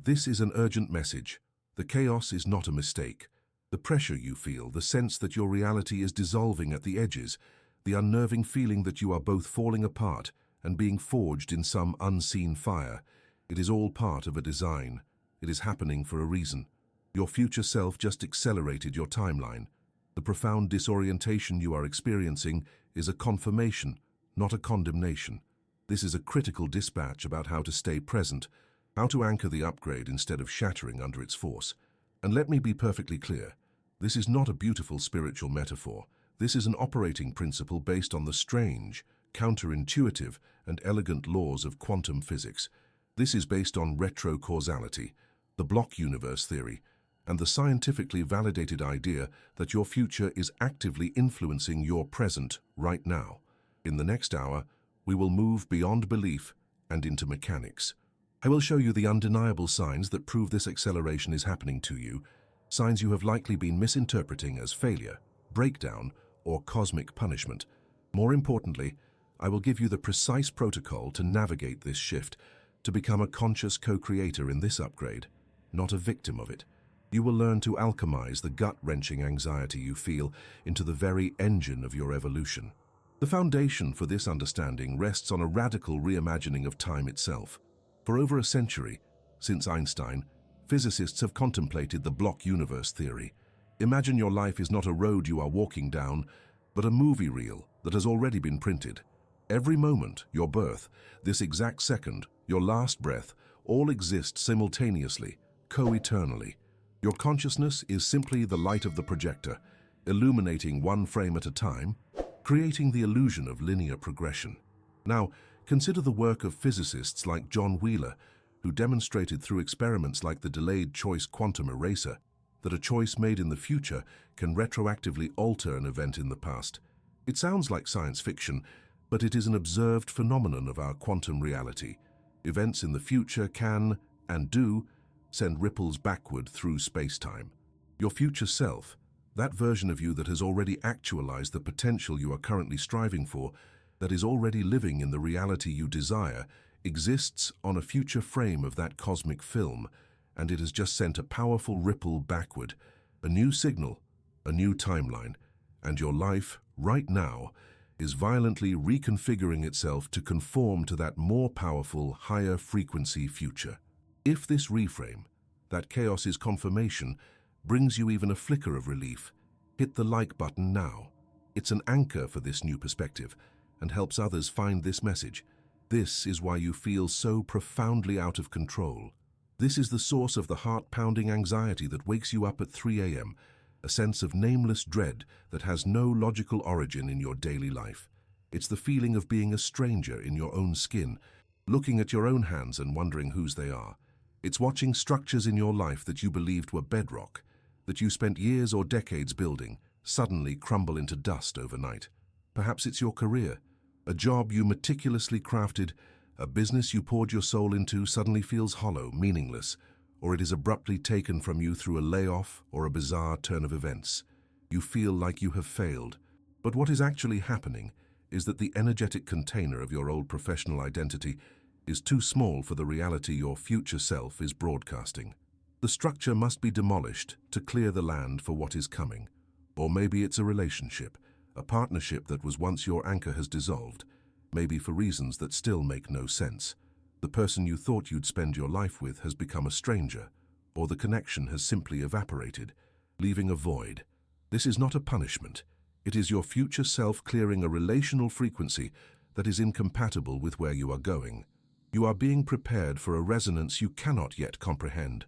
This is an urgent message. The chaos is not a mistake. The pressure you feel, the sense that your reality is dissolving at the edges, the unnerving feeling that you are both falling apart and being forged in some unseen fire, it is all part of a design. It is happening for a reason. Your future self just accelerated your timeline. The profound disorientation you are experiencing is a confirmation, not a condemnation. This is a critical dispatch about how to stay present, how to anchor the upgrade instead of shattering under its force. And let me be perfectly clear, this is not a beautiful spiritual metaphor. This is an operating principle based on the strange, counterintuitive, and elegant laws of quantum physics. This is based on retrocausality, the block universe theory, and the scientifically validated idea that your future is actively influencing your present right now. In the next hour, we will move beyond belief and into mechanics. I will show you the undeniable signs that prove this acceleration is happening to you, signs you have likely been misinterpreting as failure, breakdown, or cosmic punishment. More importantly, I will give you the precise protocol to navigate this shift, to become a conscious co-creator in this upgrade, not a victim of it. You will learn to alchemize the gut-wrenching anxiety you feel into the very engine of your evolution. The foundation for this understanding rests on a radical reimagining of time itself. For over a century, since Einstein, physicists have contemplated the block universe theory. Imagine your life is not a road you are walking down, but a movie reel that has already been printed. Every moment, your birth, this exact second, your last breath, all exist simultaneously, co-eternally. Your consciousness is simply the light of the projector, illuminating one frame at a time, creating the illusion of linear progression. Now, consider the work of physicists like John Wheeler, who demonstrated through experiments like the delayed choice quantum eraser that a choice made in the future can retroactively alter an event in the past. It sounds like science fiction, but it is an observed phenomenon of our quantum reality. Events in the future can, and do, send ripples backward through space-time. Your future self, that version of you that has already actualized the potential you are currently striving for, that is already living in the reality you desire, exists on a future frame of that cosmic film, and it has just sent a powerful ripple backward, a new signal, a new timeline, and your life, right now, is violently reconfiguring itself to conform to that more powerful, higher frequency future. If this reframe, that chaos's confirmation, brings you even a flicker of relief, hit the like button now. It's an anchor for this new perspective and helps others find this message. This is why you feel so profoundly out of control. This is the source of the heart-pounding anxiety that wakes you up at 3 a.m., a sense of nameless dread that has no logical origin in your daily life. It's the feeling of being a stranger in your own skin, looking at your own hands and wondering whose they are. It's watching structures in your life that you believed were bedrock, that you spent years or decades building, suddenly crumble into dust overnight. Perhaps it's your career. A job you meticulously crafted, a business you poured your soul into suddenly feels hollow, meaningless, or it is abruptly taken from you through a layoff or a bizarre turn of events. You feel like you have failed. But what is actually happening is that the energetic container of your old professional identity is too small for the reality your future self is broadcasting. The structure must be demolished to clear the land for what is coming. Or maybe it's a relationship, a partnership that was once your anchor has dissolved, maybe for reasons that still make no sense. The person you thought you'd spend your life with has become a stranger, or the connection has simply evaporated, leaving a void. This is not a punishment. It is your future self clearing a relational frequency that is incompatible with where you are going. You are being prepared for a resonance you cannot yet comprehend.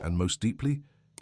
And most deeply,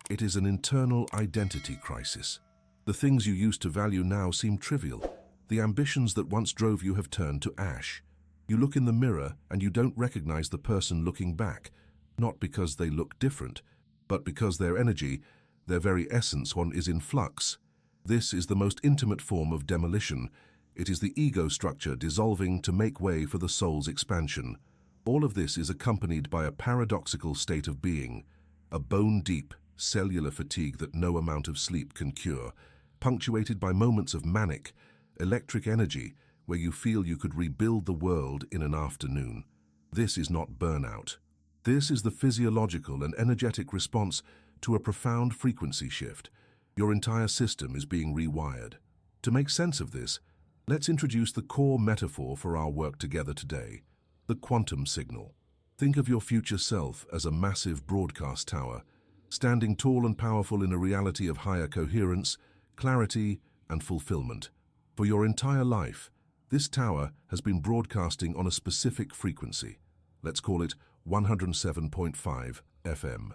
it is an internal identity crisis. The things you used to value now seem trivial. The ambitions that once drove you have turned to ash. You look in the mirror and you don't recognize the person looking back, not because they look different, but because their energy, their very essence, is in flux. This is the most intimate form of demolition. It is the ego structure dissolving to make way for the soul's expansion. All of this is accompanied by a paradoxical state of being, a bone-deep, cellular fatigue that no amount of sleep can cure, punctuated by moments of manic, electric energy where you feel you could rebuild the world in an afternoon. This is not burnout. This is the physiological and energetic response to a profound frequency shift. Your entire system is being rewired. To make sense of this, let's introduce the core metaphor for our work together today, the quantum signal. Think of your future self as a massive broadcast tower, standing tall and powerful in a reality of higher coherence, clarity, and fulfillment. For your entire life, this tower has been broadcasting on a specific frequency. Let's call it 107.5 FM.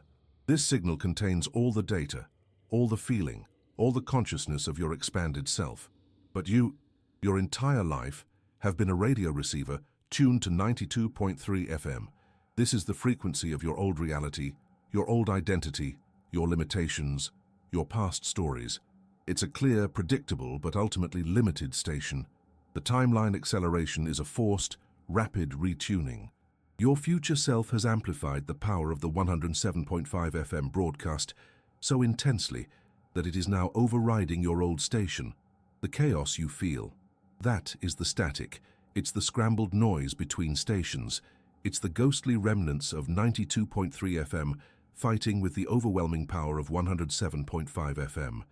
This signal contains all the data, all the feeling, all the consciousness of your expanded self. But your entire life, have been a radio receiver tuned to 92.3 FM. This is the frequency of your old reality, your old identity, your limitations, your past stories. It's a clear, predictable, but ultimately limited station. The timeline acceleration is a forced, rapid retuning. Your future self has amplified the power of the 107.5 FM broadcast so intensely that it is now overriding your old station. The chaos you feel, that is the static. It's the scrambled noise between stations. It's the ghostly remnants of 92.3 FM fighting with the overwhelming power of 107.5 FM.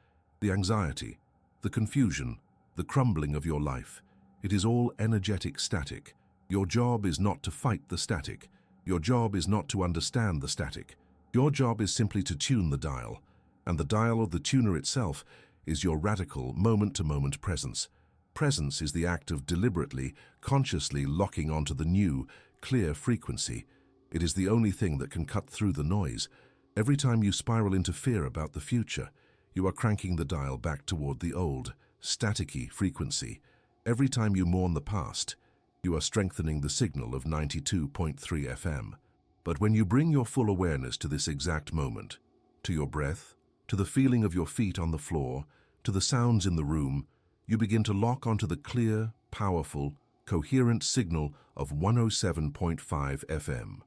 The anxiety, the confusion, the crumbling of your life. It is all energetic static. Your job is not to fight the static. Your job is not to understand the static. Your job is simply to tune the dial. And the dial of the tuner itself is your radical, moment-to-moment presence. Presence is the act of deliberately, consciously locking onto the new, clear frequency. It is the only thing that can cut through the noise. Every time you spiral into fear about the future, you are cranking the dial back toward the old, staticky frequency. Every time you mourn the past, you are strengthening the signal of 92.3 FM. But when you bring your full awareness to this exact moment, to your breath, to the feeling of your feet on the floor, to the sounds in the room, you begin to lock onto the clear, powerful, coherent signal of 107.5 FM.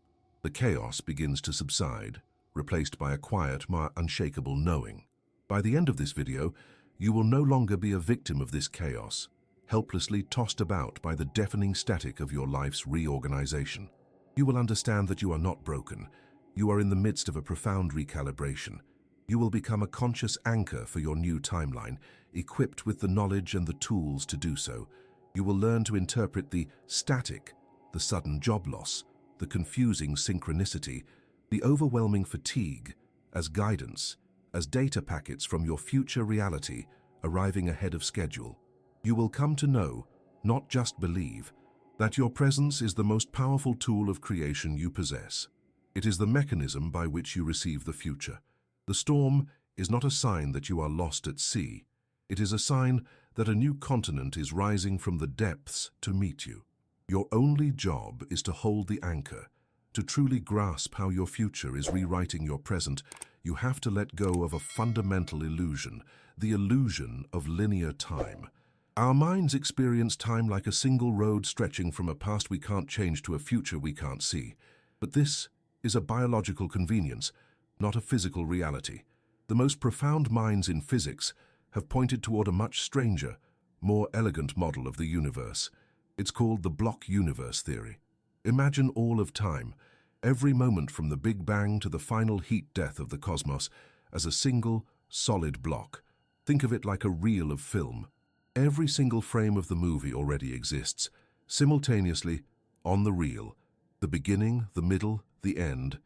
The chaos begins to subside, replaced by a quiet, more unshakable knowing. By the end of this video, you will no longer be a victim of this chaos, helplessly tossed about by the deafening static of your life's reorganization. You will understand that you are not broken. You are in the midst of a profound recalibration. You will become a conscious anchor for your new timeline, equipped with the knowledge and the tools to do so. You will learn to interpret the static, the sudden job loss, the confusing synchronicity, the overwhelming fatigue, as guidance, as data packets from your future reality arriving ahead of schedule. You will come to know, not just believe, that your presence is the most powerful tool of creation you possess. It is the mechanism by which you receive the future. The storm is not a sign that you are lost at sea. It is a sign that a new continent is rising from the depths to meet you. Your only job is to hold the anchor. To truly grasp how your future is rewriting your present, you have to let go of a fundamental illusion, the illusion of linear time. Our minds experience time like a single road stretching from a past we can't change to a future we can't see. But this is a biological convenience, not a physical reality. The most profound minds in physics have pointed toward a much stranger, more elegant model of the universe. It's called the block universe theory. Imagine all of time, every moment from the Big Bang to the final heat death of the cosmos, as a single, solid block. Think of it like a reel of film. Every single frame of the movie already exists, simultaneously, on the reel. The beginning, the middle, the end,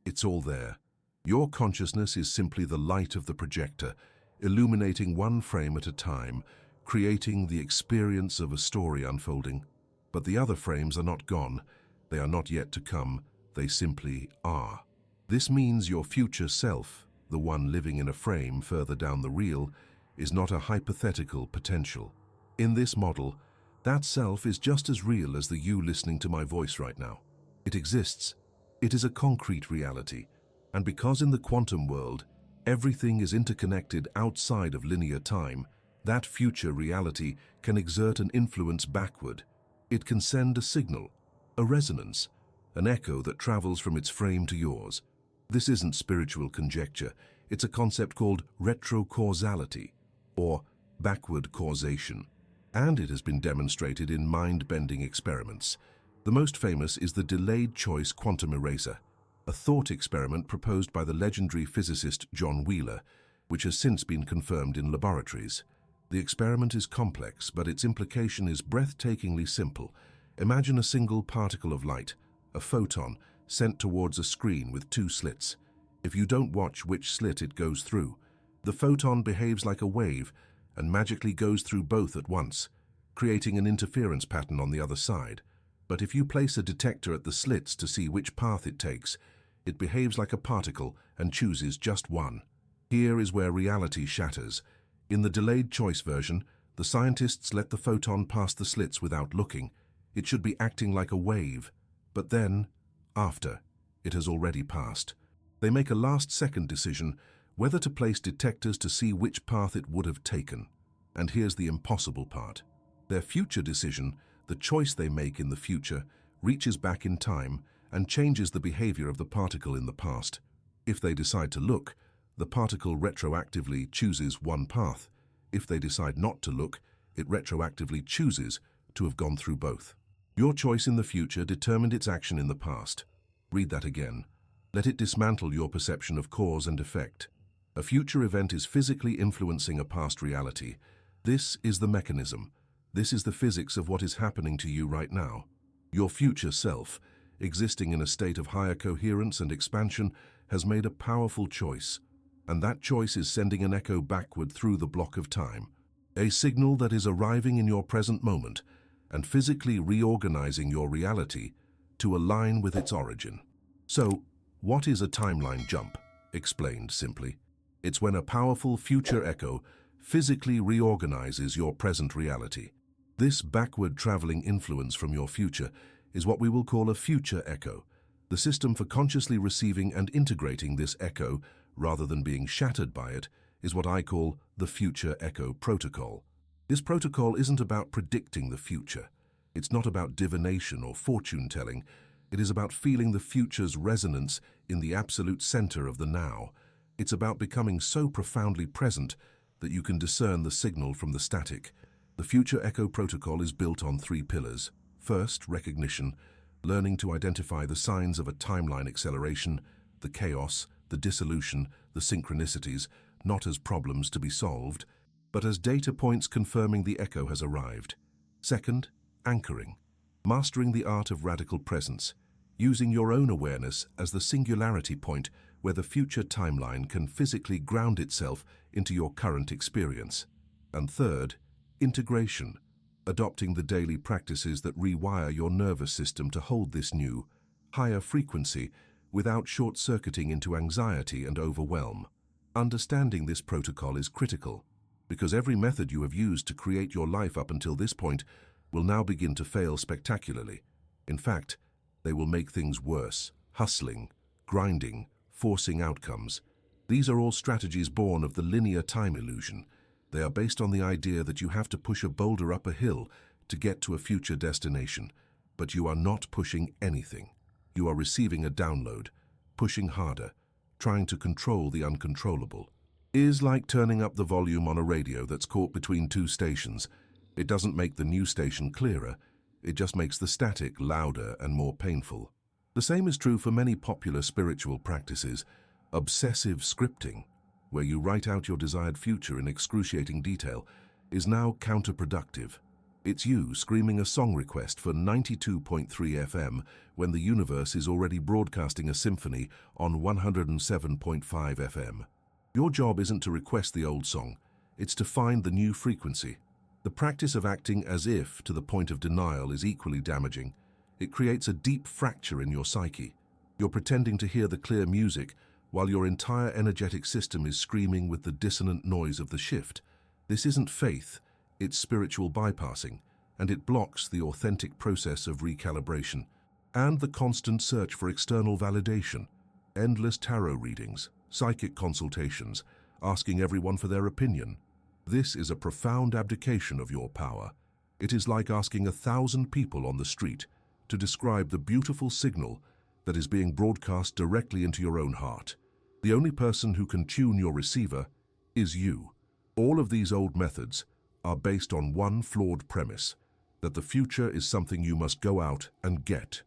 it's all there. Your consciousness is simply the light of the projector, illuminating one frame at a time, creating the experience of a story unfolding. But the other frames are not gone. They are not yet to come. They simply are. This means your future self, the one living in a frame further down the reel, is not a hypothetical potential. In this model, that self is just as real as the you listening to my voice right now. It exists. It is a concrete reality. And because in the quantum world, everything is interconnected outside of linear time, that future reality can exert an influence backward. It can send a signal, a resonance, an echo that travels from its frame to yours. This isn't spiritual conjecture. It's a concept called retrocausality, or backward causation. And it has been demonstrated in mind-bending experiments. The most famous is the delayed choice quantum eraser. a thought experiment proposed by the legendary physicist John Wheeler, which has since been confirmed in laboratories. The experiment is complex, but its implication is breathtakingly simple. Imagine a single particle of light, a photon, sent towards a screen with two slits. If you don't watch which slit it goes through, the photon behaves like a wave and magically goes through both at once, creating an interference pattern on the other side. But if you place a detector at the slits to see which path it takes, it behaves like a particle and chooses just one. Here is where reality shatters. In the delayed choice version, the scientists let the photon pass the slits without looking. It should be acting like a wave. But then, after, it has already passed. They make a last-second decision whether to place detectors to see which path it would have taken. And here's the impossible part. Their future decision, the choice they make in the future, reaches back in time and changes the behavior of the particle in the past. If they decide to look, the particle retroactively chooses one path. If they decide not to look, it retroactively chooses to have gone through both. Your choice in the future determined its action in the past. Read that again. Let it dismantle your perception of cause and effect. A future event is physically influencing a past reality. This is the mechanism. This is the physics of what is happening to you right now. Your future self, existing in a state of higher coherence and expansion, has made a powerful choice. And that choice is sending an echo backward through the block of time. A signal that is arriving in your present moment and physically reorganizing your reality to align with its origin. So, what is a timeline jump? Explained simply. It's when a powerful future echo physically reorganizes your present reality. This backward traveling influence from your future is what we will call a future echo. The system for consciously receiving and integrating this echo, rather than being shattered by it, is what I call the future echo protocol. This protocol isn't about predicting the future. It's not about divination or fortune-telling. It is about feeling the future's resonance in the absolute center of the now. It's about becoming so profoundly present that you can discern the signal from the static. The future echo protocol is built on three pillars. First, recognition, learning to identify the signs of a timeline acceleration, the chaos, the dissolution, the synchronicities, not as problems to be solved, but as data points confirming the echo has arrived. Second, anchoring, mastering the art of radical presence, using your own awareness as the singularity point where the future timeline can physically ground itself into your current experience. And third, integration, adopting the daily practices that rewire your nervous system to hold this new, higher frequency without short-circuiting into anxiety and overwhelm. Understanding this protocol is critical, because every method you have used to create your life up until this point will now begin to fail spectacularly. In fact, they will make things worse, hustling, grinding, forcing outcomes. These are all strategies born of the linear time illusion. They are based on the idea that you have to push a boulder up a hill to get to a future destination, but you are not pushing anything. You are receiving a download, pushing harder, trying to control the uncontrollable. It is like turning up the volume on a radio that's caught between two stations. It doesn't make the new station clearer, it just makes the static louder and more painful. The same is true for many popular spiritual practices. Obsessive scripting, where you write out your desired future in excruciating detail, is now counterproductive. It's you screaming a song request for 92.3 FM when the universe is already broadcasting a symphony on 107.5 FM. Your job isn't to request the old song, it's to find the new frequency. The practice of acting as if to the point of denial is equally damaging. It creates a deep fracture in your psyche. You're pretending to hear the clear music while your entire energetic system is screaming with the dissonant noise of the shift. This isn't faith, it's spiritual bypassing, and it blocks the authentic process of recalibration and the constant search for external validation. Endless tarot readings, psychic consultations, asking everyone for their opinion. This is a profound abdication of your power. It is like asking 1,000 people on the street to describe the beautiful signal that is being broadcast directly into your own heart. The only person who can tune your receiver is you. All of these old methods are based on one flawed premise, that the future is something you must go out and get.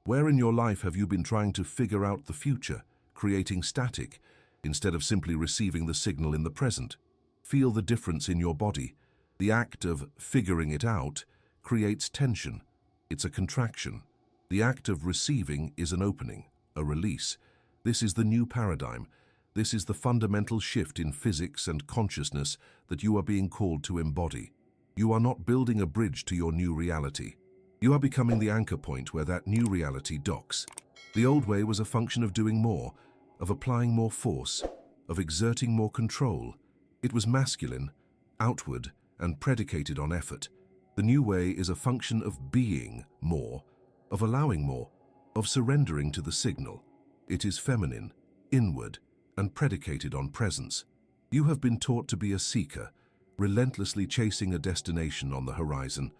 Where in your life have you been trying to figure out the future, creating static, instead of simply receiving the signal in the present? Feel the difference in your body. The act of figuring it out creates tension. It's a contraction. The act of receiving is an opening, a release. This is the new paradigm. This is the fundamental shift in physics and consciousness that you are being called to embody. You are not building a bridge to your new reality. You are becoming the anchor point where that new reality docks. The old way was a function of doing more, of applying more force, of exerting more control. It was masculine, outward, and predicated on effort. The new way is a function of being more, of allowing more, of surrendering to the signal. It is feminine, inward, and predicated on presence. You have been taught to be a seeker, relentlessly chasing a destination on the horizon.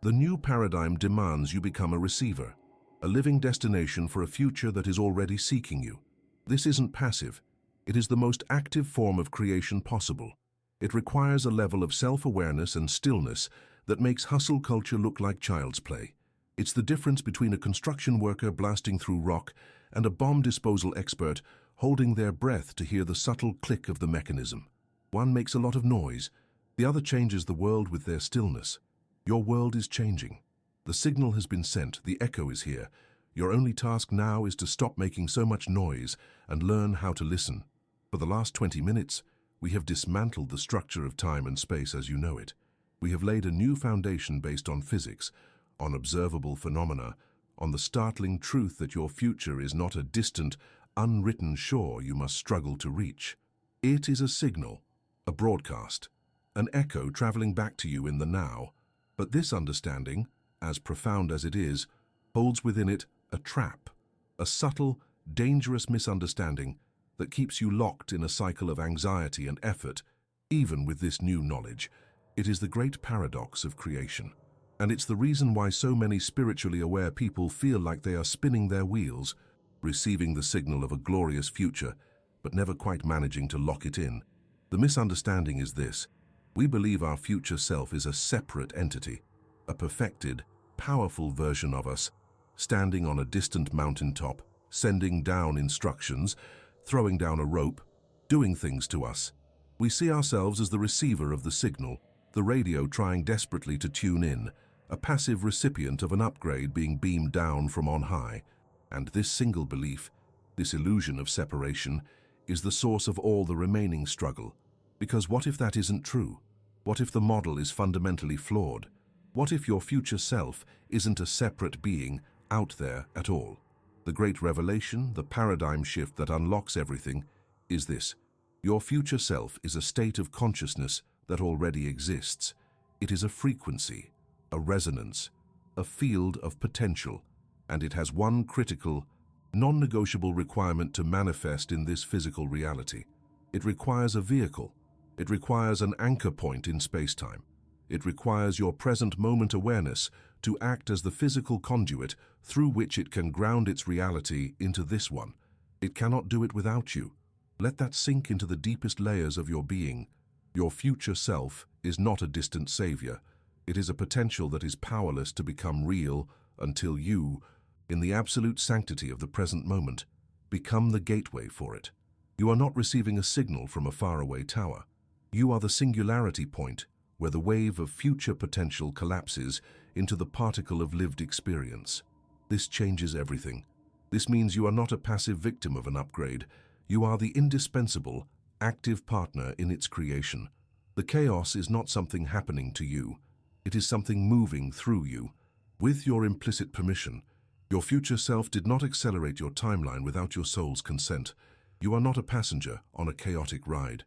The new paradigm demands you become a receiver, a living destination for a future that is already seeking you. This isn't passive. It is the most active form of creation possible. It requires a level of self-awareness and stillness that makes hustle culture look like child's play. It's the difference between a construction worker blasting through rock and a bomb disposal expert holding their breath to hear the subtle click of the mechanism. One makes a lot of noise, the other changes the world with their stillness. Your world is changing. The signal has been sent, the echo is here. Your only task now is to stop making so much noise and learn how to listen. For the last 20 minutes, we have dismantled the structure of time and space as you know it. We have laid a new foundation based on physics, on observable phenomena, on the startling truth that your future is not a distant, unwritten shore you must struggle to reach. It is a signal, a broadcast, an echo traveling back to you in the now. But this understanding, as profound as it is, holds within it a trap, a subtle, dangerous misunderstanding that keeps you locked in a cycle of anxiety and effort, even with this new knowledge. It is the great paradox of creation. And it's the reason why so many spiritually aware people feel like they are spinning their wheels, receiving the signal of a glorious future, but never quite managing to lock it in. The misunderstanding is this: we believe our future self is a separate entity, a perfected, powerful version of us, standing on a distant mountaintop, sending down instructions, throwing down a rope, doing things to us. We see ourselves as the receiver of the signal, the radio trying desperately to tune in, a passive recipient of an upgrade being beamed down from on high. And this single belief, this illusion of separation, is the source of all the remaining struggle. Because what if that isn't true? What if the model is fundamentally flawed? What if your future self isn't a separate being out there at all? The great revelation, the paradigm shift that unlocks everything, is this: your future self is a state of consciousness that already exists. It is a frequency, a resonance, a field of potential, and it has one critical, non-negotiable requirement to manifest in this physical reality. It requires a vehicle. It requires an anchor point in space-time. It requires your present moment awareness to act as the physical conduit through which it can ground its reality into this one. It cannot do it without you. Let that sink into the deepest layers of your being. Your future self is not a distant savior. It is a potential that is powerless to become real until you, in the absolute sanctity of the present moment, become the gateway for it. You are not receiving a signal from a faraway tower. You are the singularity point where the wave of future potential collapses into the particle of lived experience. This changes everything. This means you are not a passive victim of an upgrade. You are the indispensable, active partner in its creation. The chaos is not something happening to you. It is something moving through you. With your implicit permission, your future self did not accelerate your timeline without your soul's consent. You are not a passenger on a chaotic ride.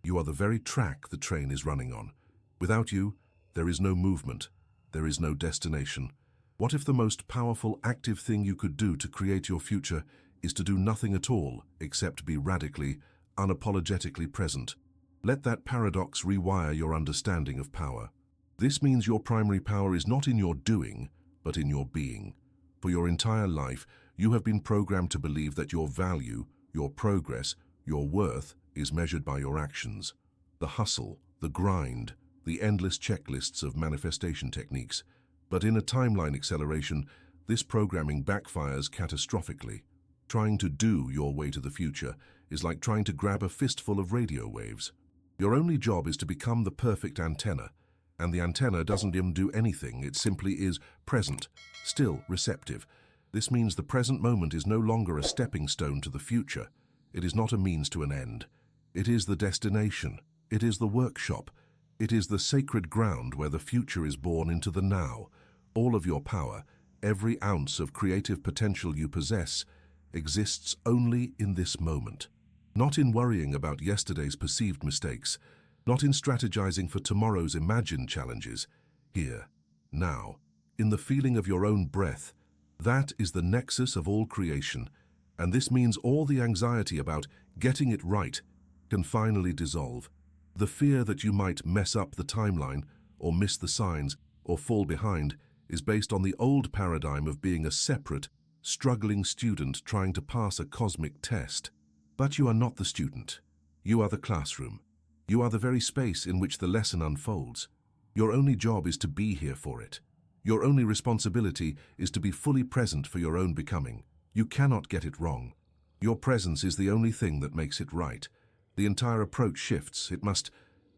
You are the very track the train is running on. Without you, there is no movement. There is no destination. What if the most powerful, active thing you could do to create your future is to do nothing at all except be radically, unapologetically present? Let that paradox rewire your understanding of power. This means your primary power is not in your doing, but in your being. For your entire life, you have been programmed to believe that your value, your progress, your worth is measured by your actions. The hustle, the grind, the endless checklists of manifestation techniques. But in a timeline acceleration, This programming backfires catastrophically. Trying to do your way to the future is like trying to grab a fistful of radio waves. Your only job is to become the perfect antenna, and the antenna doesn't even do anything, it simply is present, still receptive. This means the present moment is no longer a stepping stone to the future. It is not a means to an end. It is the destination. It is the workshop. It is the sacred ground where the future is born into the now. All of your power, every ounce of creative potential you possess, exists only in this moment. Not in worrying about yesterday's perceived mistakes, not in strategizing for tomorrow's imagined challenges. Here, now, in the feeling of your own breath, that is the nexus of all creation, and this means all the anxiety about getting it right can finally dissolve. The fear that you might mess up the timeline, or miss the signs, or fall behind is based on the old paradigm of being a separate, struggling student trying to pass a cosmic test. But you are not the student. You are the classroom. You are the very space in which the lesson unfolds. Your only job is to be here for it. Your only responsibility is to be fully present for your own becoming. You cannot get it wrong. Your presence is the only thing that makes it right. The entire approach shifts.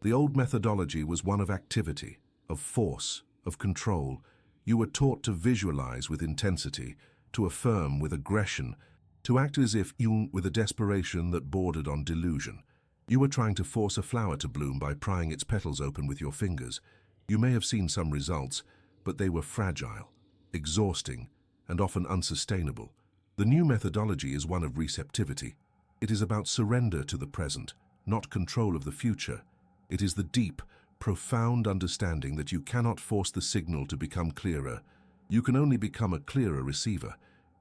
The old methodology was one of activity, of force, of control. You were taught to visualize with intensity, to affirm with aggression, to act as if you with a desperation that bordered on delusion. You were trying to force a flower to bloom by prying its petals open with your fingers. You may have seen some results, but they were fragile, exhausting, and often unsustainable. The new methodology is one of receptivity. It is about surrender to the present, not control of the future. It is the deep, profound understanding that you cannot force the signal to become clearer. You can only become a clearer receiver.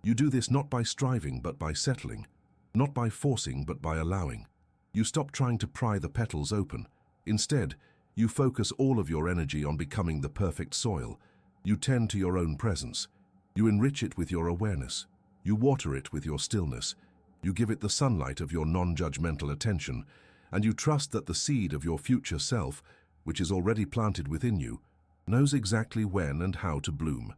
You do this not by striving but by settling, not by forcing but by allowing. You stop trying to pry the petals open. Instead, you focus all of your energy on becoming the perfect soil. You tend to your own presence. You enrich it with your awareness. You water it with your stillness. You give it the sunlight of your non-judgmental attention, and you trust that the seed of your future self, which is already planted within you, knows exactly when and how to bloom.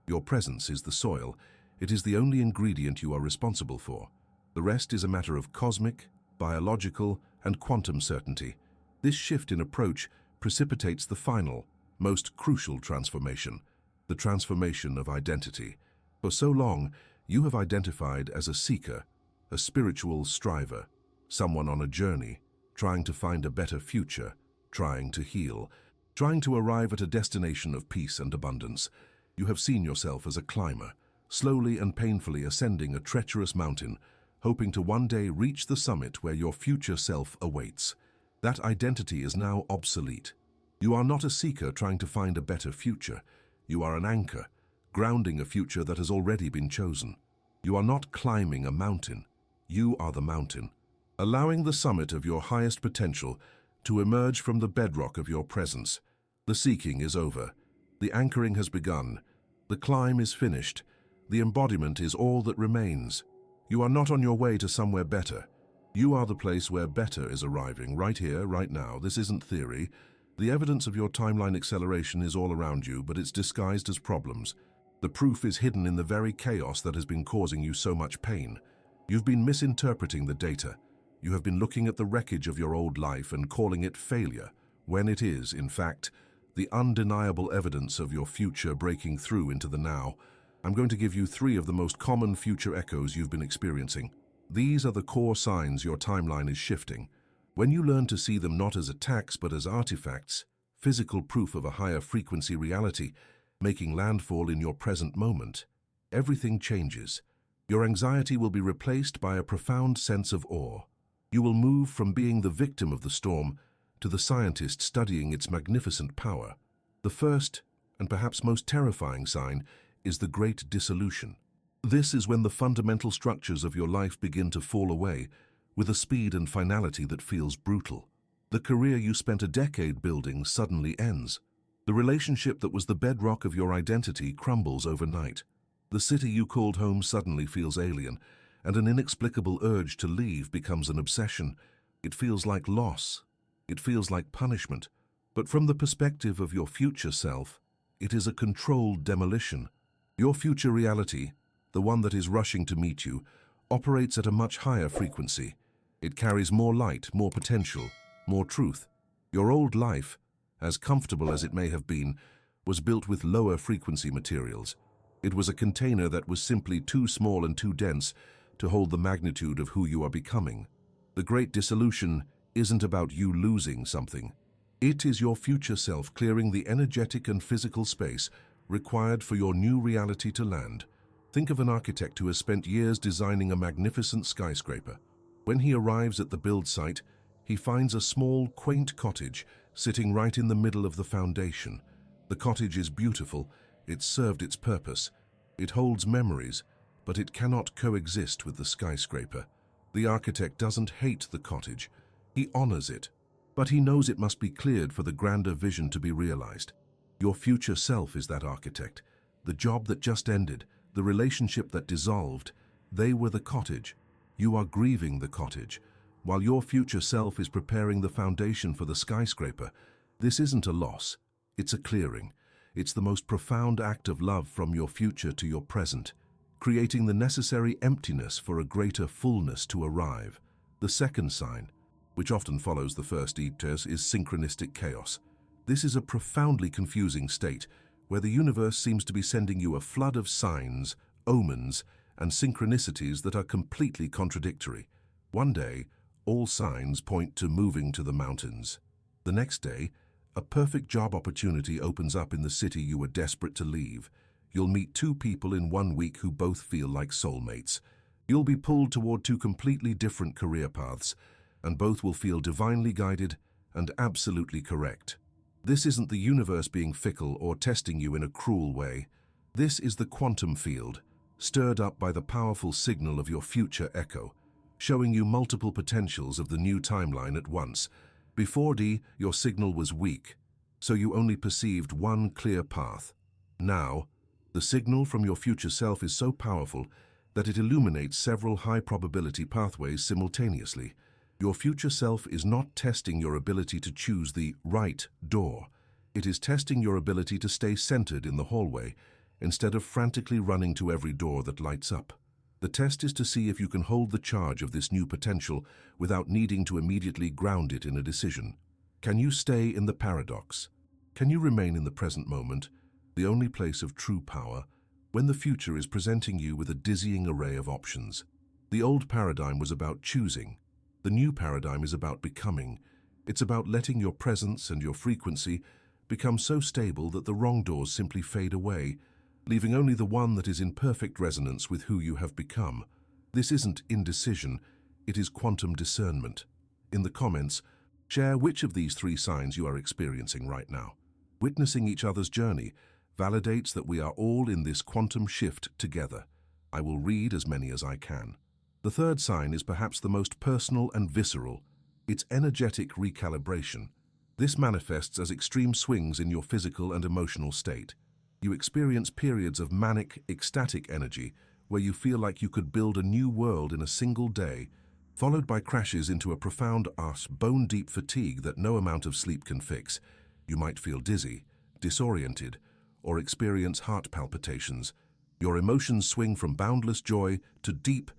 Your presence is the soil. It is the only ingredient you are responsible for. The rest is a matter of cosmic, biological, and quantum certainty. This shift in approach precipitates the final, most crucial transformation, the transformation of identity. For so long, you have identified as a seeker, a spiritual striver, someone on a journey, trying to find a better future, trying to heal, trying to arrive at a destination of peace and abundance. You have seen yourself as a climber, slowly and painfully ascending a treacherous mountain, hoping to one day reach the summit where your future self awaits. That identity is now obsolete. You are not a seeker trying to find a better future. You are an anchor, grounding a future that has already been chosen. You are not climbing a mountain. You are the mountain, allowing the summit of your highest potential to emerge from the bedrock of your presence. The seeking is over. The anchoring has begun. The climb is finished. The embodiment is all that remains. You are not on your way to somewhere better. You are the place where better is arriving, right here, right now. This isn't theory. The evidence of your timeline acceleration is all around you, but it's disguised as problems. The proof is hidden in the very chaos that has been causing you so much pain. You've been misinterpreting the data. You have been looking at the wreckage of your old life and calling it failure, when it is, in fact, the undeniable evidence of your future breaking through into the now. I'm going to give you 3 of the most common future echoes you've been experiencing. These are the core signs your timeline is shifting. When you learn to see them not as attacks but as artifacts, physical proof of a higher frequency reality, making landfall in your present moment, everything changes. Your anxiety will be replaced by a profound sense of awe. You will move from being the victim of the storm to the scientist studying its magnificent power. The first, and perhaps most terrifying sign, is the great dissolution. This is when the fundamental structures of your life begin to fall away with a speed and finality that feels brutal. The career you spent a decade building suddenly ends. The relationship that was the bedrock of your identity crumbles overnight. The city you called home suddenly feels alien, and an inexplicable urge to leave becomes an obsession. It feels like loss. It feels like punishment. But from the perspective of your future self, it is a controlled demolition. Your future reality, the one that is rushing to meet you, operates at a much higher frequency. It carries more light, more potential, more truth. Your old life, as comfortable as it may have been, was built with lower frequency materials. It was a container that was simply too small and too dense to hold the magnitude of who you are becoming. The great dissolution isn't about you losing something. It is your future self clearing the energetic and physical space required for your new reality to land. Think of an architect who has spent years designing a magnificent skyscraper. When he arrives at the build site, he finds a small, quaint cottage sitting right in the middle of the foundation. The cottage is beautiful, it's served its purpose. It holds memories, but it cannot coexist with the skyscraper. The architect doesn't hate the cottage, he honors it, but he knows it must be cleared for the grander vision to be realized. Your future self is that architect. The job that just ended, the relationship that dissolved, they were the cottage. You are grieving the cottage, while your future self is preparing the foundation for the skyscraper. This isn't a loss, it's a clearing. It's the most profound act of love from your future to your present, creating the necessary emptiness for a greater fullness to arrive. The second sign, which often follows the first is synchronistic chaos. This is a profoundly confusing state where the universe seems to be sending you a flood of signs, omens, and synchronicities that are completely contradictory. One day, all signs point to moving to the mountains. The next day, a perfect job opportunity opens up in the city you were desperate to leave. You'll meet two people in 1 week who both feel like soulmates. You'll be pulled toward two completely different career paths, and both will feel divinely guided and absolutely correct. This isn't the universe being fickle or testing you in a cruel way. This is the quantum field, stirred up by the powerful signal of your future echo, showing you multiple potentials of the new timeline at once. Before your signal was weak, so you only perceived one clear path. Now, the signal from your future self is so powerful that it illuminates several high-probability pathways simultaneously. Your future self is not testing your ability to choose the right door. It is testing your ability to stay centered in the hallway instead of frantically running to every door that lights up. The test is to see if you can hold the charge of this new potential without needing to immediately ground it in a decision. Can you stay in the paradox? Can you remain in the present moment, the only place of true power, when the future is presenting you with a dizzying array of options? The old paradigm was about choosing. The new paradigm is about becoming. It's about letting your presence and your frequency become so stable that the wrong doors simply fade away, leaving only the one that is in perfect resonance with who you have become. This isn't indecision, it is quantum discernment. In the comments, share which of these three signs you are experiencing right now. Witnessing each other's journey validates that we are all in this quantum shift together. I will read as many as I can. The third sign is perhaps the most personal and visceral. It's energetic recalibration. This manifests as extreme swings in your physical and emotional state. You experience periods of manic, ecstatic energy where you feel like you could build a new world in a single day, followed by crashes into a profound, bone-deep fatigue that no amount of sleep can fix. You might feel dizzy, disoriented, or experience heart palpitations. Your emotions swing from boundless joy to deep,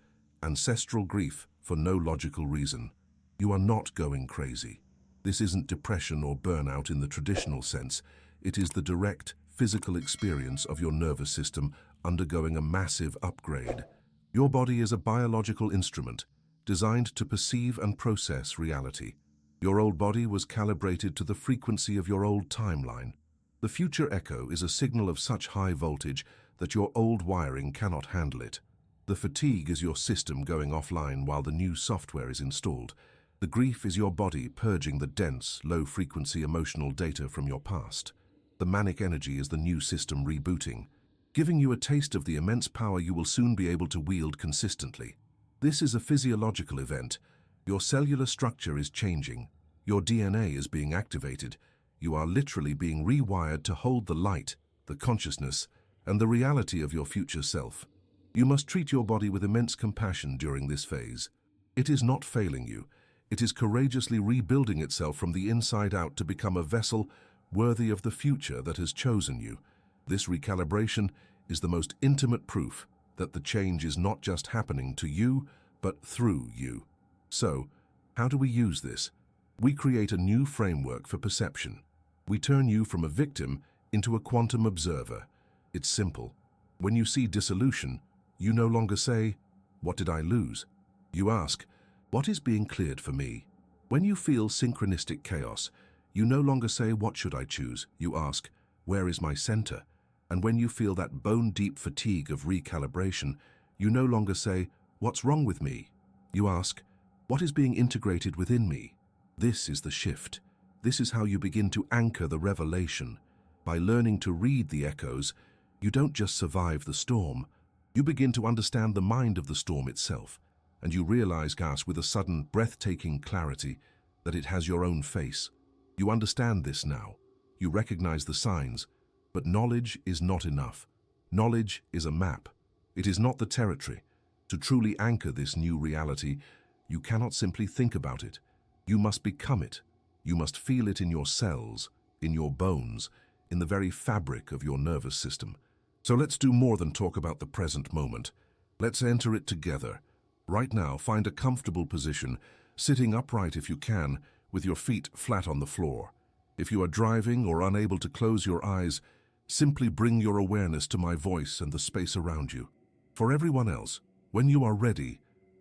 ancestral grief for no logical reason. You are not going crazy. This isn't depression or burnout in the traditional sense. It is the direct, physical experience of your nervous system undergoing a massive upgrade. Your body is a biological instrument designed to perceive and process reality. Your old body was calibrated to the frequency of your old timeline. The future echo is a signal of such high voltage that your old wiring cannot handle it. The fatigue is your system going offline while the new software is installed. The grief is your body purging the dense, low-frequency emotional data from your past. The manic energy is the new system rebooting, giving you a taste of the immense power you will soon be able to wield consistently. This is a physiological event. Your cellular structure is changing. Your DNA is being activated. You are literally being rewired to hold the light, the consciousness, and the reality of your future self. You must treat your body with immense compassion during this phase. It is not failing you. It is courageously rebuilding itself from the inside out to become a vessel worthy of the future that has chosen you. This recalibration is the most intimate proof that the change is not just happening to you, but through you. So, how do we use this? We create a new framework for perception. We turn you from a victim into a quantum observer. It's simple. When you see dissolution, you no longer say, "What did I lose?" You ask, "What is being cleared for me?" When you feel synchronistic chaos, you no longer say, "What should I choose?" You ask, "Where is my center?" And when you feel that bone-deep fatigue of recalibration, you no longer say, "What's wrong with me?" You ask, "What is being integrated within me?" This is the shift. This is how you begin to anchor the revelation. By learning to read the echoes, you don't just survive the storm, you begin to understand the mind of the storm itself, and you realize, Gas, with a sudden, breathtaking clarity, that it has your own face. You understand this now. You recognize the signs, but knowledge is not enough. Knowledge is a map. It is not the territory. To truly anchor this new reality, you cannot simply think about it. You must become it. You must feel it in your cells, in your bones, in the very fabric of your nervous system. So let's do more than talk about the present moment. Let's enter it together. Right now, find a comfortable position, sitting upright if you can, with your feet flat on the floor. If you are driving or unable to close your eyes, simply bring your awareness to my voice and the space around you. For everyone else, when you are ready,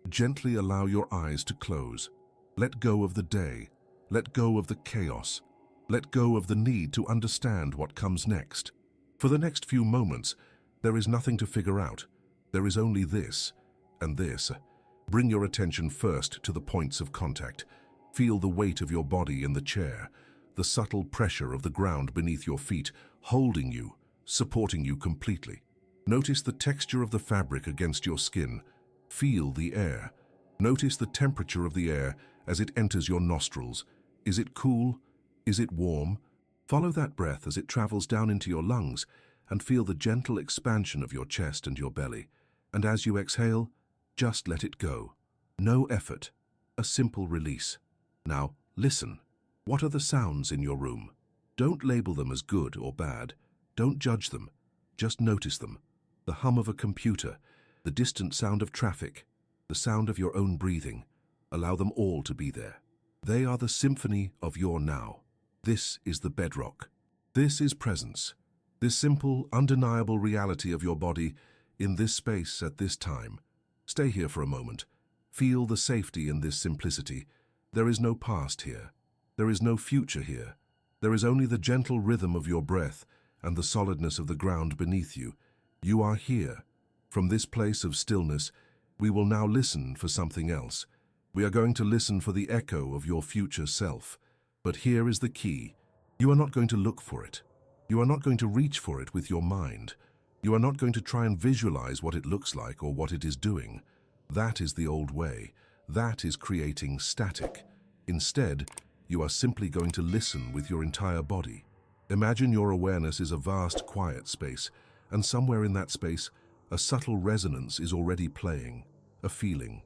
gently allow your eyes to close. Let go of the day. Let go of the chaos. Let go of the need to understand what comes next. For the next few moments, there is nothing to figure out. There is only this and this. Bring your attention first to the points of contact. Feel the weight of your body in the chair, the subtle pressure of the ground beneath your feet, holding you, supporting you completely. Notice the texture of the fabric against your skin. Feel the air. Notice the temperature of the air as it enters your nostrils. Is it cool? Is it warm? Follow that breath as it travels down into your lungs and feel the gentle expansion of your chest and your belly. And as you exhale, just let it go. No effort, a simple release. Now, listen. What are the sounds in your room? Don't label them as good or bad. Don't judge them. Just notice them. The hum of a computer, the distant sound of traffic, the sound of your own breathing. Allow them all to be there. They are the symphony of your now. This is the bedrock. This is presence. This simple, undeniable reality of your body in this space at this time. Stay here for a moment. Feel the safety in this simplicity. There is no past here. There is no future here. There is only the gentle rhythm of your breath and the solidness of the ground beneath you. You are here. From this place of stillness, we will now listen for something else. We are going to listen for the echo of your future self. But here is the key. You are not going to look for it. You are not going to reach for it with your mind. You are not going to try and visualize what it looks like or what it is doing. That is the old way. That is creating static. Instead, you are simply going to listen with your entire body. Imagine your awareness is a vast, quiet space, and somewhere in that space, a subtle resonance is already playing, a feeling.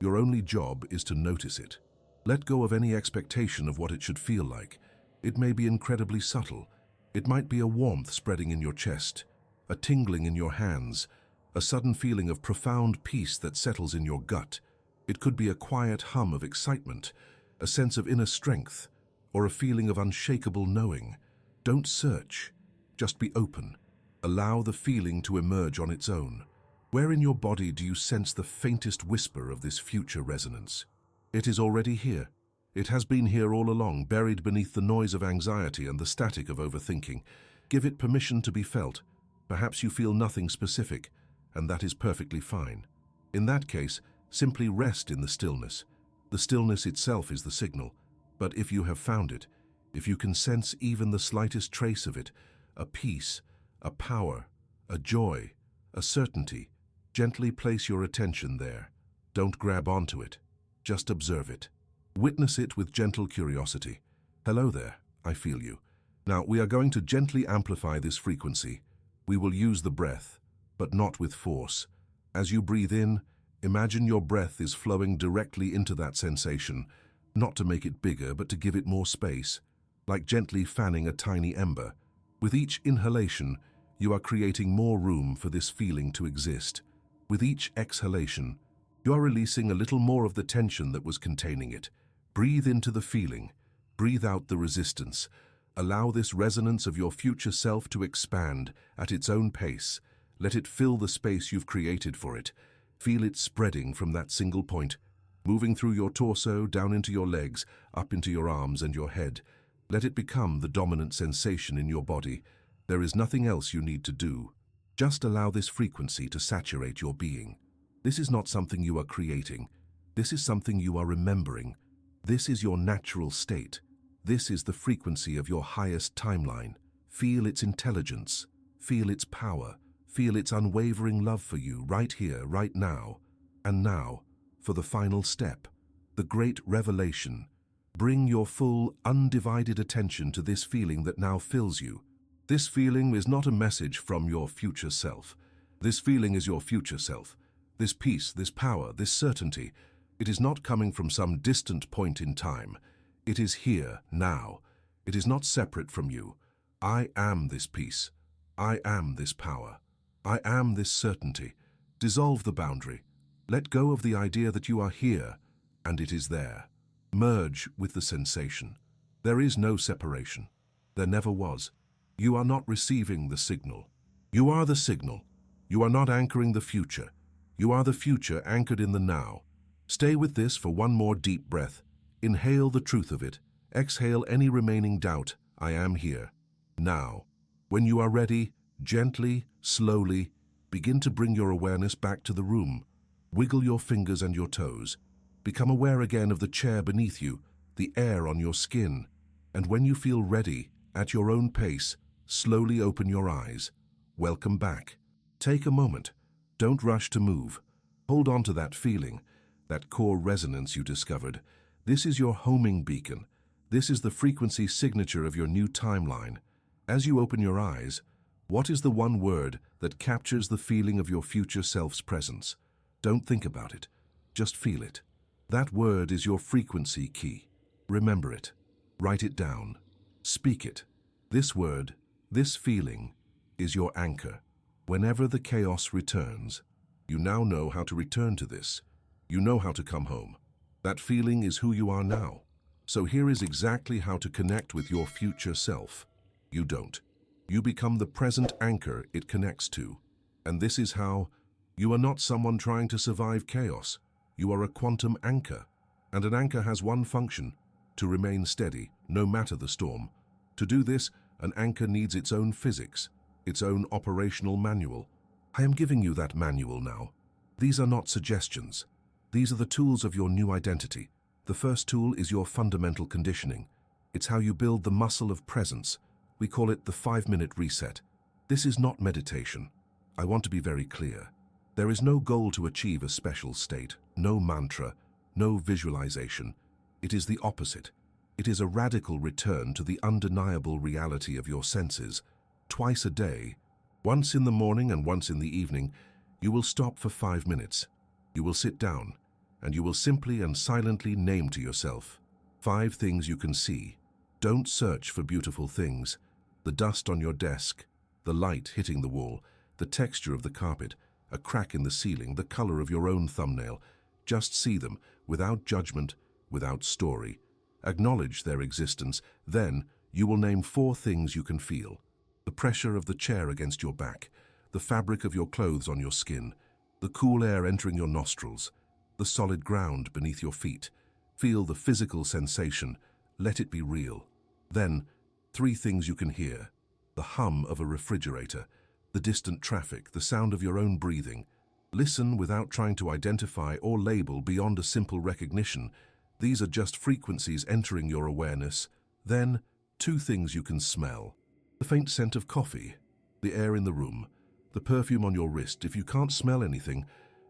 Your only job is to notice it. Let go of any expectation of what it should feel like. It may be incredibly subtle. It might be a warmth spreading in your chest, a tingling in your hands, a sudden feeling of profound peace that settles in your gut. It could be a quiet hum of excitement, a sense of inner strength, or a feeling of unshakable knowing. Don't search. Just be open. Allow the feeling to emerge on its own. Where in your body do you sense the faintest whisper of this future resonance? It is already here. It has been here all along, buried beneath the noise of anxiety and the static of overthinking. Give it permission to be felt. Perhaps you feel nothing specific, and that is perfectly fine. In that case, simply rest in the stillness. The stillness itself is the signal. But if you have found it, if you can sense even the slightest trace of it, a peace, a power, a joy, a certainty, gently place your attention there. Don't grab onto it. Just observe it. Witness it with gentle curiosity. Hello there, I feel you. Now, we are going to gently amplify this frequency. We will use the breath, but not with force. As you breathe in, imagine your breath is flowing directly into that sensation, not to make it bigger, but to give it more space, like gently fanning a tiny ember. With each inhalation, you are creating more room for this feeling to exist. With each exhalation, you are releasing a little more of the tension that was containing it. Breathe into the feeling. Breathe out the resistance. Allow this resonance of your future self to expand at its own pace. Let it fill the space you've created for it. Feel it spreading from that single point, moving through your torso, down into your legs, up into your arms and your head. Let it become the dominant sensation in your body. There is nothing else you need to do. Just allow this frequency to saturate your being. This is not something you are creating. This is something you are remembering. This is your natural state. This is the frequency of your highest timeline. Feel its intelligence. Feel its power. Feel its unwavering love for you right here, right now. And now, for the final step, the great revelation. Bring your full, undivided attention to this feeling that now fills you. This feeling is not a message from your future self. This feeling is your future self. This peace, this power, this certainty. It is not coming from some distant point in time. It is here, now. It is not separate from you. I am this peace. I am this power. I am this certainty. Dissolve the boundary. Let go of the idea that you are here, and it is there. Merge with the sensation. There is no separation. There never was. You are not receiving the signal. You are the signal. You are not anchoring the future. You are the future anchored in the now. Stay with this for one more deep breath. Inhale the truth of it. Exhale any remaining doubt. I am here. Now. When you are ready, gently, slowly, begin to bring your awareness back to the room. Wiggle your fingers and your toes. Become aware again of the chair beneath you, the air on your skin. And when you feel ready, at your own pace, slowly open your eyes. Welcome back. Take a moment. Don't rush to move. Hold on to that feeling, that core resonance you discovered. This is your homing beacon. This is the frequency signature of your new timeline. As you open your eyes, what is the one word that captures the feeling of your future self's presence? Don't think about it. Just feel it. That word is your frequency key. Remember it. Write it down. Speak it. This word, this feeling, is your anchor. Whenever the chaos returns, you now know how to return to this. You know how to come home. That feeling is who you are now. So here is exactly how to connect with your future self. You don't. You become the present anchor it connects to. And this is how you are not someone trying to survive chaos. You are a quantum anchor. And an anchor has one function: to remain steady, no matter the storm. To do this, an anchor needs its own physics, its own operational manual. I am giving you that manual now. These are not suggestions. These are the tools of your new identity. The first tool is your fundamental conditioning. It's how you build the muscle of presence. We call it the 5-minute reset. This is not meditation. I want to be very clear. There is no goal to achieve a special state, no mantra, no visualization. It is the opposite. It is a radical return to the undeniable reality of your senses. Twice a day, once in the morning and once in the evening, you will stop for 5 minutes. You will sit down, and you will simply and silently name to yourself 5 things you can see. Don't search for beautiful things. The dust on your desk, the light hitting the wall, the texture of the carpet, a crack in the ceiling, the color of your own thumbnail. Just see them, without judgment, without story. Acknowledge their existence. Then you will name 4 things you can feel. The pressure of the chair against your back, the fabric of your clothes on your skin, the cool air entering your nostrils, the solid ground beneath your feet. Feel the physical sensation. Let it be real. Then, 3 things you can hear: the hum of a refrigerator, the distant traffic, the sound of your own breathing. Listen without trying to identify or label beyond a simple recognition. These are just frequencies entering your awareness. Then, 2 things you can smell: the faint scent of coffee, the air in the room, the perfume on your wrist. If you can't smell anything,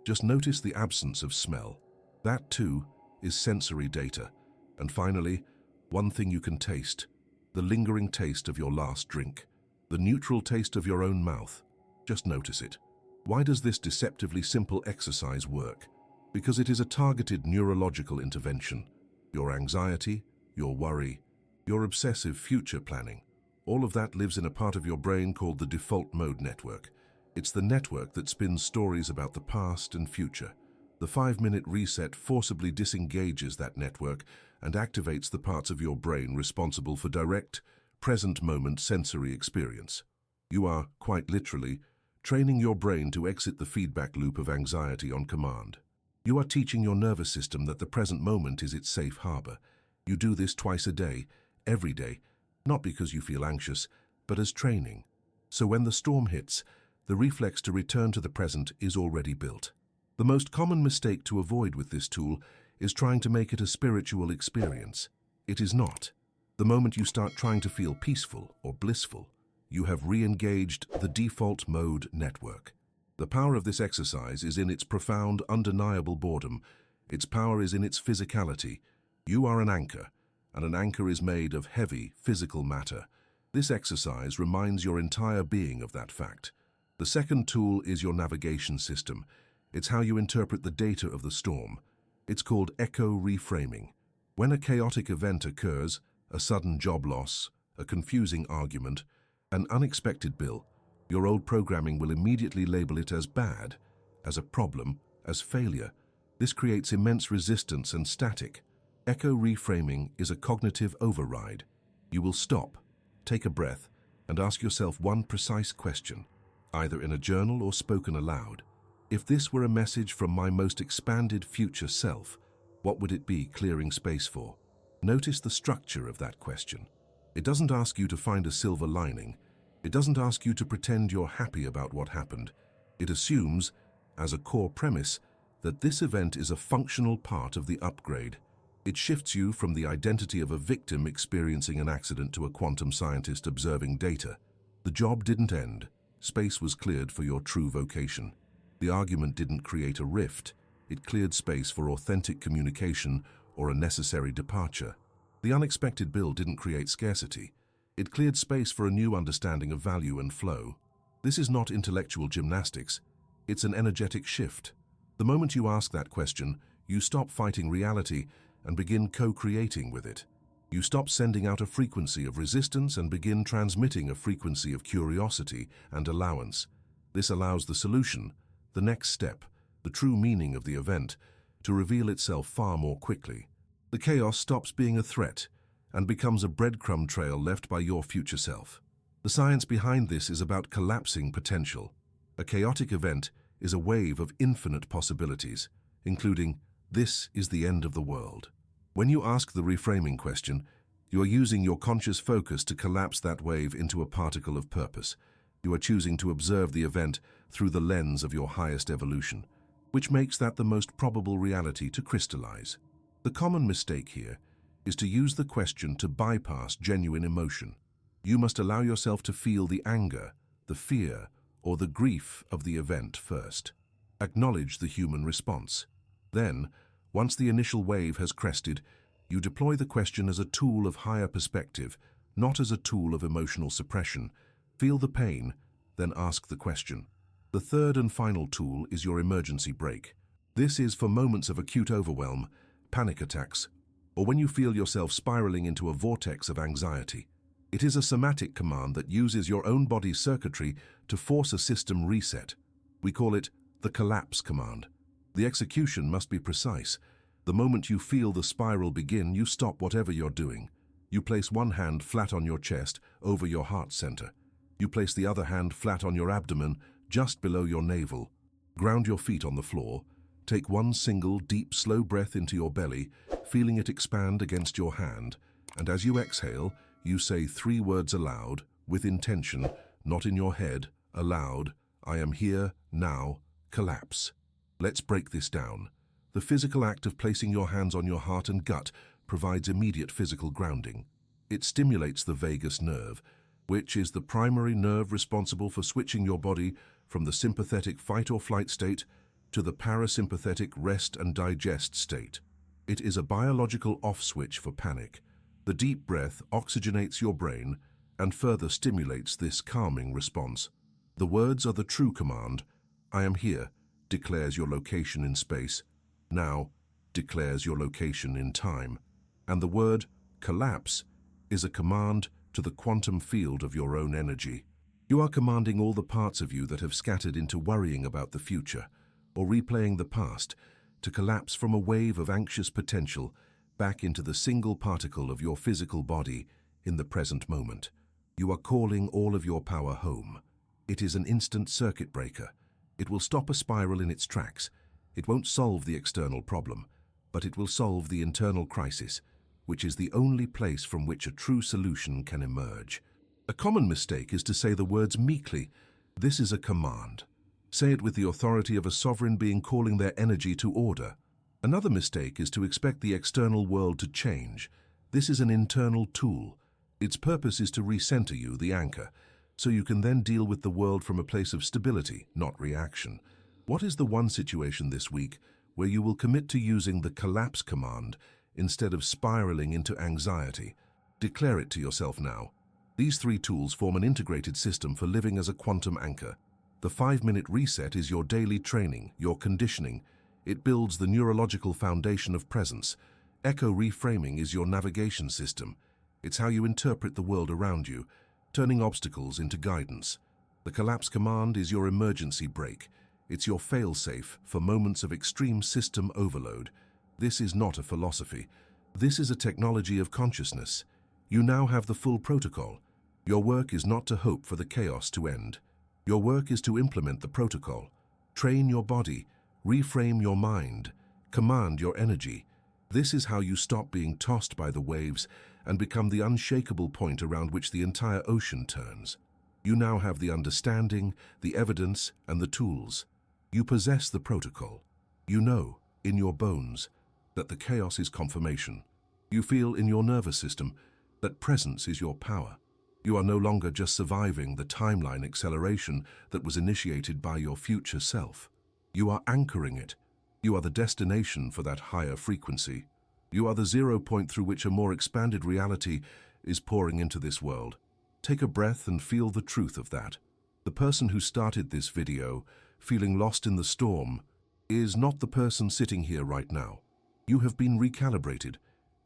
just notice the absence of smell. That, too, is sensory data. And finally, 1 thing you can taste: the lingering taste of your last drink, the neutral taste of your own mouth. Just notice it. Why does this deceptively simple exercise work? Because it is a targeted neurological intervention. Your anxiety, your worry, your obsessive future planning, All of that lives in a part of your brain called the default mode network. It's the network that spins stories about the past and future. The 5-minute reset forcibly disengages that network and activates the parts of your brain responsible for direct, present-moment sensory experience. You are, quite literally, training your brain to exit the feedback loop of anxiety on command. You are teaching your nervous system that the present moment is its safe harbor. You do this twice a day, every day, not because you feel anxious, but as training. So when the storm hits, the reflex to return to the present is already built. The most common mistake to avoid with this tool is trying to make it a spiritual experience. It is not. The moment you start trying to feel peaceful or blissful, you have re-engaged the default mode network. The power of this exercise is in its profound, undeniable boredom. Its power is in its physicality. You are an anchor, and an anchor is made of heavy, physical matter. This exercise reminds your entire being of that fact. The second tool is your navigation system. It's how you interpret the data of the storm. It's called echo reframing. When a chaotic event occurs, a sudden job loss, a confusing argument, an unexpected bill, your old programming will immediately label it as bad, as a problem, as failure. This creates immense resistance and static. Echo reframing is a cognitive override. You will stop, take a breath, and ask yourself one precise question, either in a journal or spoken aloud. If this were a message from my most expanded future self, what would it be clearing space for? Notice the structure of that question. It doesn't ask you to find a silver lining. It doesn't ask you to pretend you're happy about what happened. It assumes, as a core premise, that this event is a functional part of the upgrade. It shifts you from the identity of a victim experiencing an accident to a quantum scientist observing data. The job didn't end. Space was cleared for your true vocation. The argument didn't create a rift. It cleared space for authentic communication or a necessary departure. The unexpected bill didn't create scarcity. It cleared space for a new understanding of value and flow. This is not intellectual gymnastics. It's an energetic shift. The moment you ask that question, you stop fighting reality and begin co-creating with it. You stop sending out a frequency of resistance and begin transmitting a frequency of curiosity and allowance. This allows the solution, the next step, the true meaning of the event, to reveal itself far more quickly. The chaos stops being a threat and becomes a breadcrumb trail left by your future self. The science behind this is about collapsing potential. A chaotic event is a wave of infinite possibilities, including, "This is the end of the world." When you ask the reframing question, you are using your conscious focus to collapse that wave into a particle of purpose. You are choosing to observe the event through the lens of your highest evolution, which makes that the most probable reality to crystallize. The common mistake here is to use the question to bypass genuine emotion. You must allow yourself to feel the anger, the fear, or the grief of the event first. Acknowledge the human response. Then, once the initial wave has crested, you deploy the question as a tool of higher perspective, not as a tool of emotional suppression. Feel the pain, then ask the question. The third and final tool is your emergency brake. This is for moments of acute overwhelm, panic attacks, or when you feel yourself spiraling into a vortex of anxiety. It is a somatic command that uses your own body's circuitry to force a system reset. We call it the collapse command. The execution must be precise. The moment you feel the spiral begin, you stop whatever you're doing. You place one hand flat on your chest, over your heart center. You place the other hand flat on your abdomen, just below your navel. Ground your feet on the floor. Take one single, deep, slow breath into your belly, feeling it expand against your hand, and as you exhale, you say 3 words aloud, with intention, not in your head, aloud, "I am here, now, collapse." Let's break this down. The physical act of placing your hands on your heart and gut provides immediate physical grounding. It stimulates the vagus nerve, which is the primary nerve responsible for switching your body from the sympathetic fight or flight state to the parasympathetic rest and digest state. It is a biological off switch for panic. The deep breath oxygenates your brain and further stimulates this calming response. The words are the true command. "I am here," declares your location in space. "Now," declares your location in time. And the word collapse is a command to the quantum field of your own energy. You are commanding all the parts of you that have scattered into worrying about the future or replaying the past to collapse from a wave of anxious potential back into the single particle of your physical body in the present moment. You are calling all of your power home. It is an instant circuit breaker. It will stop a spiral in its tracks. It won't solve the external problem, but it will solve the internal crisis, which is the only place from which a true solution can emerge. A common mistake is to say the words meekly, "This is a command." Say it with the authority of a sovereign being calling their energy to order. Another mistake is to expect the external world to change. This is an internal tool. Its purpose is to recenter you, the anchor, so you can then deal with the world from a place of stability, not reaction. What is the one situation this week where you will commit to using the collapse command instead of spiraling into anxiety? Declare it to yourself now. These three tools form an integrated system for living as a quantum anchor. The 5-minute reset is your daily training, your conditioning. It builds the neurological foundation of presence. Echo reframing is your navigation system. It's how you interpret the world around you, turning obstacles into guidance. The collapse command is your emergency brake. It's your fail-safe for moments of extreme system overload. This is not a philosophy. This is a technology of consciousness. You now have the full protocol. Your work is not to hope for the chaos to end. Your work is to implement the protocol. Train your body, reframe your mind, command your energy. This is how you stop being tossed by the waves and become the unshakable point around which the entire ocean turns. You now have the understanding, the evidence, and the tools. You possess the protocol. You know, in your bones, that the chaos is confirmation. You feel in your nervous system that presence is your power. You are no longer just surviving the timeline acceleration that was initiated by your future self. You are anchoring it. You are the destination for that higher frequency. You are the 0 point through which a more expanded reality is pouring into this world. Take a breath and feel the truth of that. The person who started this video, feeling lost in the storm, is not the person sitting here right now. You have been recalibrated.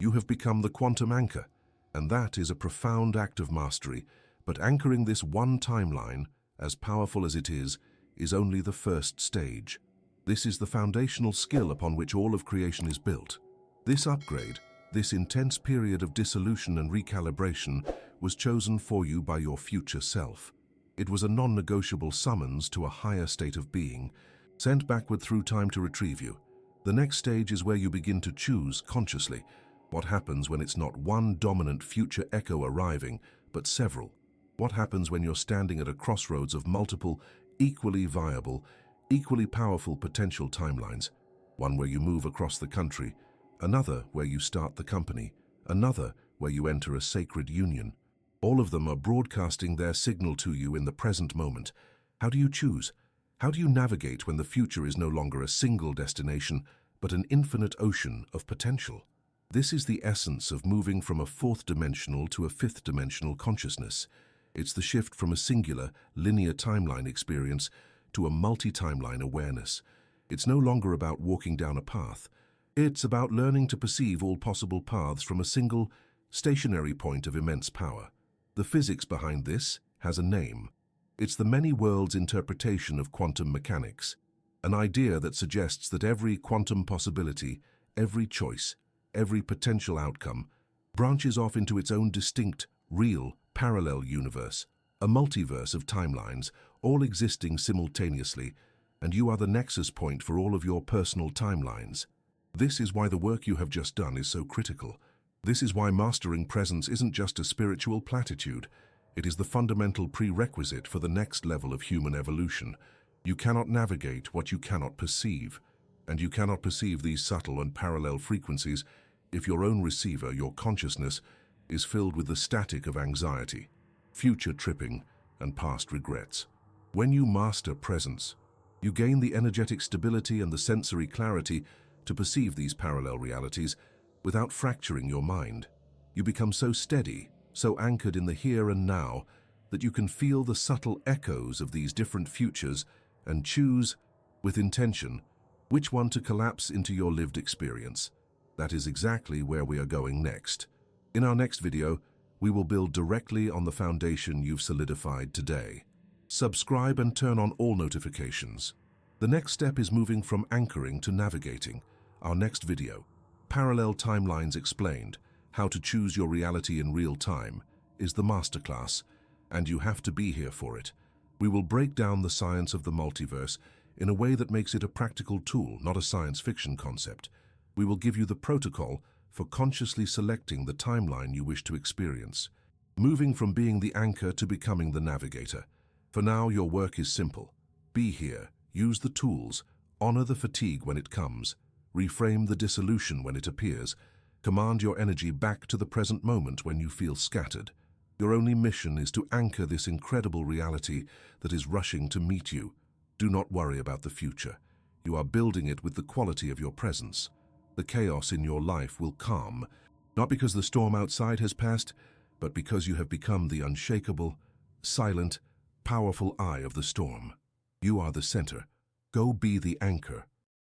You have become the quantum anchor. And that is a profound act of mastery, but anchoring this one timeline, as powerful as it is only the first stage. This is the foundational skill upon which all of creation is built. This upgrade, this intense period of dissolution and recalibration, was chosen for you by your future self. It was a non-negotiable summons to a higher state of being, sent backward through time to retrieve you. The next stage is where you begin to choose consciously. What happens when it's not one dominant future echo arriving, but several? What happens when you're standing at a crossroads of multiple, equally viable, equally powerful potential timelines? One where you move across the country, another where you start the company, another where you enter a sacred union. All of them are broadcasting their signal to you in the present moment. How do you choose? How do you navigate when the future is no longer a single destination, but an infinite ocean of potential? This is the essence of moving from a fourth-dimensional to a fifth-dimensional consciousness. It's the shift from a singular, linear timeline experience to a multi-timeline awareness. It's no longer about walking down a path. It's about learning to perceive all possible paths from a single, stationary point of immense power. The physics behind this has a name. It's the many worlds interpretation of quantum mechanics, an idea that suggests that every quantum possibility, every choice, every potential outcome branches off into its own distinct, real, parallel universe, a multiverse of timelines, all existing simultaneously, and you are the nexus point for all of your personal timelines. This is why the work you have just done is so critical. This is why mastering presence isn't just a spiritual platitude. It is the fundamental prerequisite for the next level of human evolution. You cannot navigate what you cannot perceive, and you cannot perceive these subtle and parallel frequencies if your own receiver, your consciousness, is filled with the static of anxiety, future tripping, and past regrets. When you master presence, you gain the energetic stability and the sensory clarity to perceive these parallel realities without fracturing your mind. You become so steady, so anchored in the here and now, that you can feel the subtle echoes of these different futures and choose, with intention, which one to collapse into your lived experience. That is exactly where we are going next. In our next video, We will build directly on the foundation you've solidified today. Subscribe and turn on all notifications. The next step is moving from anchoring to navigating. Our next video, Parallel Timelines Explained, How to Choose Your Reality in Real Time, is the masterclass, and you have to be here for it. We will break down the science of the multiverse in a way that makes it a practical tool, not a science fiction concept. We will give you the protocol for consciously selecting the timeline you wish to experience, moving from being the anchor to becoming the navigator. For now, your work is simple. Be here, use the tools, honor the fatigue when it comes, reframe the dissolution when it appears, command your energy back to the present moment when you feel scattered. Your only mission is to anchor this incredible reality that is rushing to meet you. Do not worry about the future. You are building it with the quality of your presence. The chaos in your life will calm, not because the storm outside has passed, but because you have become the unshakable, silent, powerful eye of the storm. You are the center. Go be the anchor.